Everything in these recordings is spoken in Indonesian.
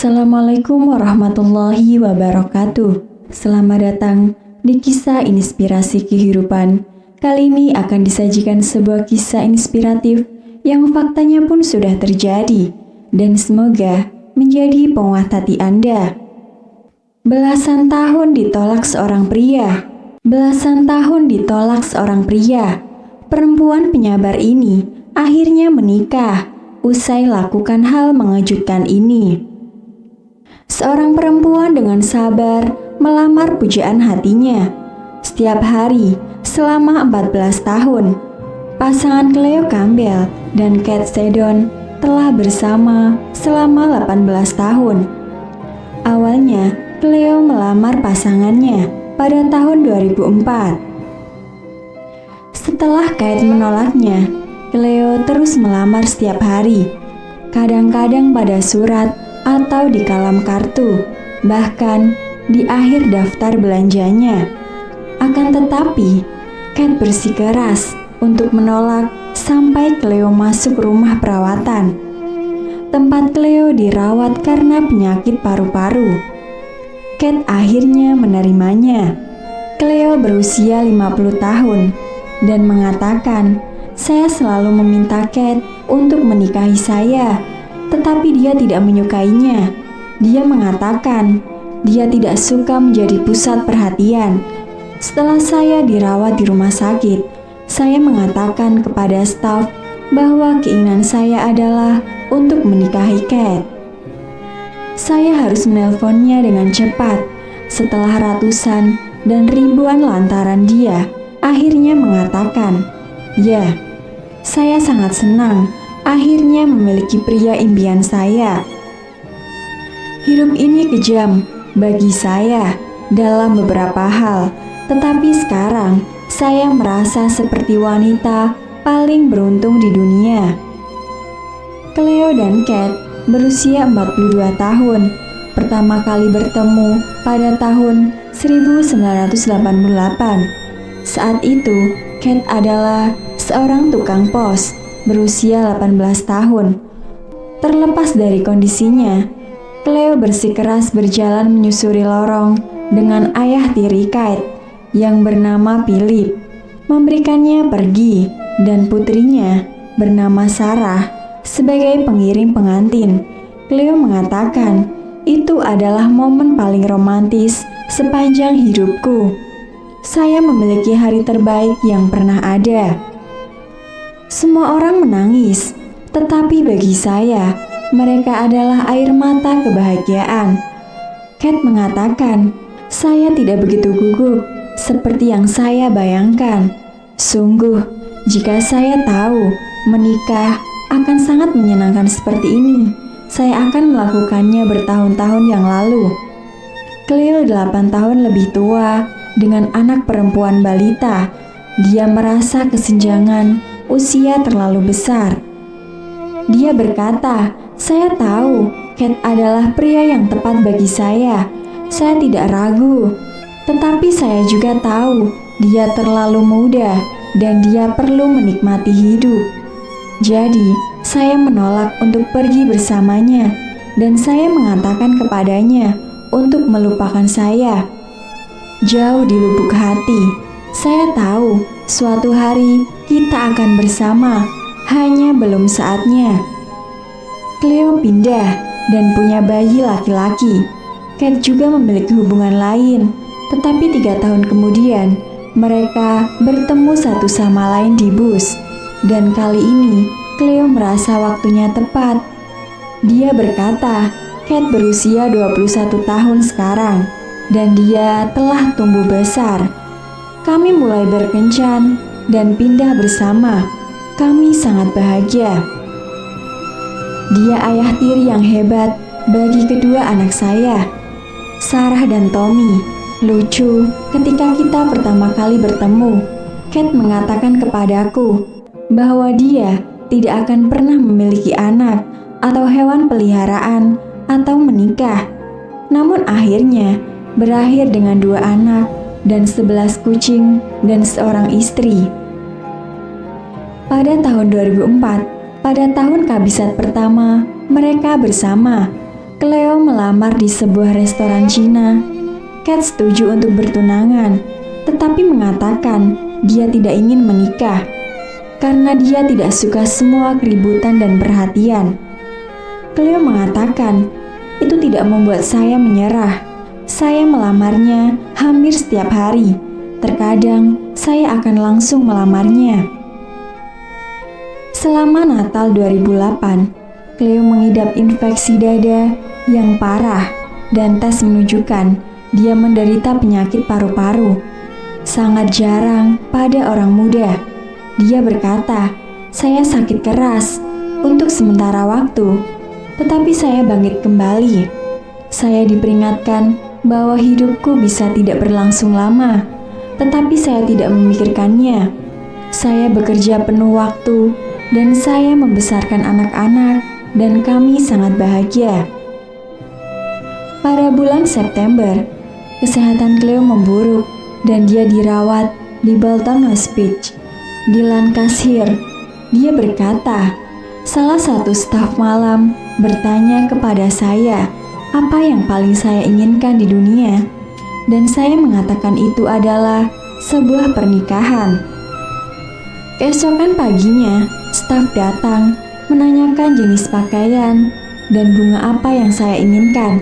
Assalamualaikum warahmatullahi wabarakatuh. Selamat datang di kisah inspirasi kehidupan. Kali ini akan disajikan sebuah kisah inspiratif yang faktanya pun sudah terjadi dan semoga menjadi penguat hati Anda. Belasan tahun ditolak seorang pria. Belasan tahun ditolak seorang pria. Perempuan penyabar ini akhirnya menikah usai lakukan hal mengejutkan ini. Seorang perempuan dengan sabar melamar pujaan hatinya. Setiap hari selama 14 tahun, pasangan Cleo Campbell dan Kate Seddon telah bersama selama 18 tahun. Awalnya, Cleo melamar pasangannya pada tahun 2004. Setelah Kate menolaknya, Cleo terus melamar setiap hari, kadang-kadang pada surat atau di kalam kartu, bahkan di akhir daftar belanjanya. Akan tetapi, Kate bersikeras untuk menolak sampai Cleo masuk rumah perawatan. Tempat Cleo dirawat karena penyakit paru-paru. Kate akhirnya menerimanya. Cleo berusia 50 tahun dan mengatakan, "Saya selalu meminta Kate untuk menikahi saya, tetapi dia tidak menyukainya. Dia mengatakan dia tidak suka menjadi pusat perhatian. Setelah saya dirawat di rumah sakit, saya mengatakan kepada staf bahwa keinginan saya adalah untuk menikahi Kate. Saya harus menelponnya dengan cepat setelah ratusan dan ribuan lantaran dia akhirnya mengatakan, 'Ya, saya sangat senang akhirnya memiliki pria impian saya.' Hidup ini kejam bagi saya dalam beberapa hal, tetapi sekarang saya merasa seperti wanita paling beruntung di dunia." Cleo dan Kate berusia 42 tahun, pertama kali bertemu pada tahun 1988. Saat itu, Kate adalah seorang tukang pos berusia 18 tahun. Terlepas dari kondisinya, Cleo bersikeras berjalan menyusuri lorong dengan ayah tiri Kate yang bernama Philip, memberikannya pergi dan putrinya bernama Sarah sebagai pengiring pengantin. Cleo mengatakan, "Itu adalah momen paling romantis sepanjang hidupku. Saya memiliki hari terbaik yang pernah ada." Semua orang menangis, tetapi bagi saya, mereka adalah air mata kebahagiaan. Kate mengatakan, "Saya tidak begitu gugup seperti yang saya bayangkan. Sungguh, jika saya tahu menikah akan sangat menyenangkan seperti ini, saya akan melakukannya bertahun-tahun yang lalu." Cleo 8 tahun lebih tua dengan anak perempuan balita. Dia merasa kesenjangan usia terlalu besar. Dia berkata, "Saya tahu Kate adalah pria yang tepat bagi saya. Saya tidak ragu. Tetapi saya juga tahu dia terlalu muda dan dia perlu menikmati hidup. Jadi, saya menolak untuk pergi bersamanya dan saya mengatakan kepadanya untuk melupakan saya. Jauh di lubuk hati, saya tahu suatu hari kita akan bersama, hanya belum saatnya." Cleo pindah dan punya bayi laki-laki. Kate juga memiliki hubungan lain, tetapi 3 tahun kemudian mereka bertemu satu sama lain di bus. Dan kali ini Cleo merasa waktunya tepat. Dia berkata, "Kate berusia 21 tahun sekarang dan dia telah tumbuh besar. Kami mulai berkencan dan pindah bersama. Kami sangat bahagia. Dia ayah tiri yang hebat bagi kedua anak saya, Sarah dan Tommy. Lucu, ketika kita pertama kali bertemu, Kate mengatakan kepadaku bahwa dia tidak akan pernah memiliki anak atau hewan peliharaan atau menikah. Namun akhirnya berakhir dengan 2 anak dan 11 kucing dan seorang istri." Pada tahun 2004, pada tahun kabisat pertama, mereka bersama. Cleo melamar di sebuah restoran Cina. Kate setuju untuk bertunangan, tetapi mengatakan dia tidak ingin menikah karena dia tidak suka semua keributan dan perhatian. Cleo mengatakan, itu tidak membuat saya menyerah. Saya melamarnya hampir setiap hari. Terkadang saya akan langsung melamarnya. Selama Natal 2008, Cleo mengidap infeksi dada yang parah dan tes menunjukkan dia menderita penyakit paru-paru. Sangat jarang pada orang muda. Dia berkata, saya sakit keras untuk sementara waktu, tetapi saya bangkit kembali. Saya diperingatkan bahwa hidupku bisa tidak berlangsung lama, tetapi saya tidak memikirkannya. Saya bekerja penuh waktu dan saya membesarkan anak-anak dan kami sangat bahagia. Pada bulan September, kesehatan Cleo memburuk dan dia dirawat di Bolton Hospice di Lancashire. Dia berkata, salah satu staf malam bertanya kepada saya apa yang paling saya inginkan di dunia, dan saya mengatakan itu adalah sebuah pernikahan. Keesokan paginya, staf datang menanyakan jenis pakaian dan bunga apa yang saya inginkan,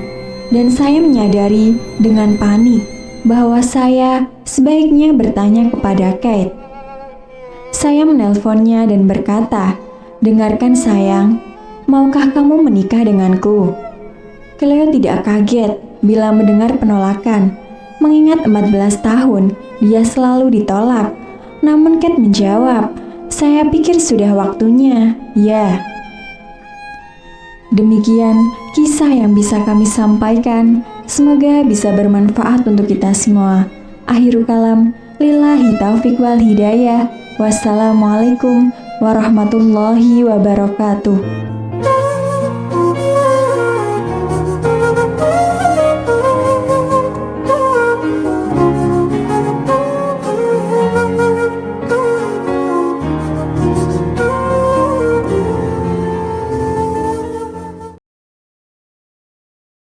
dan saya menyadari dengan panik bahwa saya sebaiknya bertanya kepada Kate. Saya menelponnya dan berkata, dengarkan sayang, maukah kamu menikah denganku? Cleo tidak kaget bila mendengar penolakan, mengingat 14 tahun dia selalu ditolak. Namun Kate menjawab, saya pikir sudah waktunya, ya. Demikian kisah yang bisa kami sampaikan. Semoga bisa bermanfaat untuk kita semua. Akhirul kalam, lillahi taufiq wal hidayah. Wassalamualaikum warahmatullahi wabarakatuh.